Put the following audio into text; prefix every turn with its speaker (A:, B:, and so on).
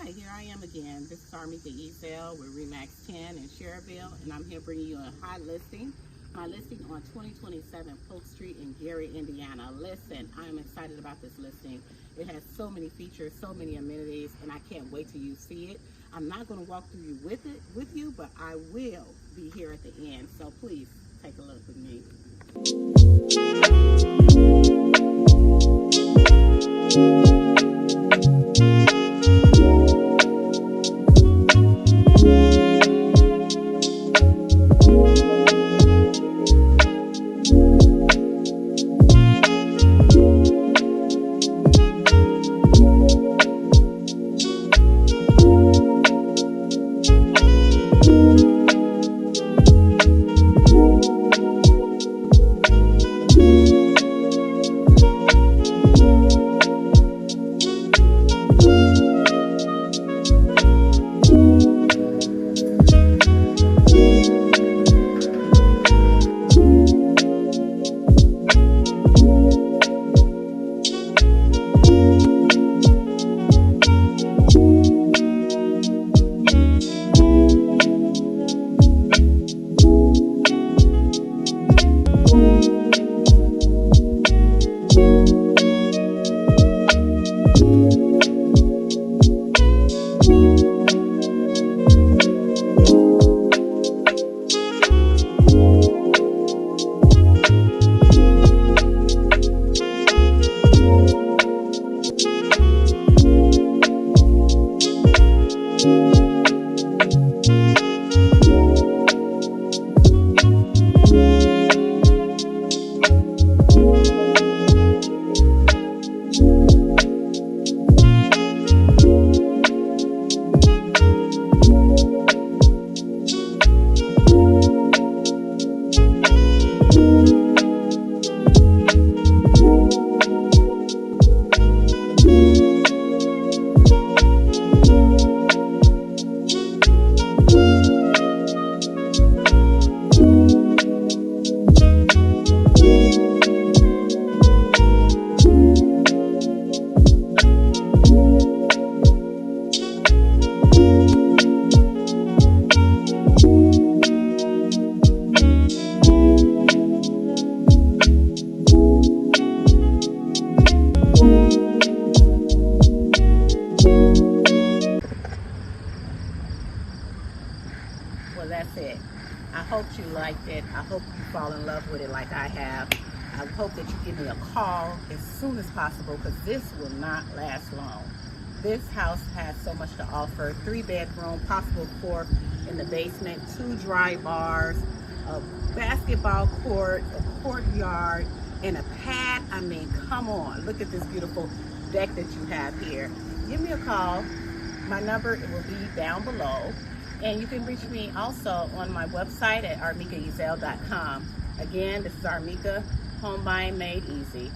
A: Hi, here I am again. This is Armeca Ezell with Remax 10 in Schererville, and I'm here bringing you a hot listing. My listing on 2027 Polk Street in Gary, Indiana. Listen, I'm excited about this listing. It has so many features, so many amenities, and I can't wait till you see it. I'm not going to walk through with you, but I will be here at the end. So please take a look with me. Well, that's it. I hope you liked it. I hope you fall in love with it like I have. I hope that you give me a call as soon as possible because this will not last long. This house has so much to offer. 3-bedroom, possible court in the basement, 2 dry bars, a basketball court, a courtyard, and a pad. I mean, come on. Look at this beautiful deck that you have here. Give me a call. My number will be down below. And you can reach me also on my website at armecaezell.com. Again, this is Armeca, home buying made easy.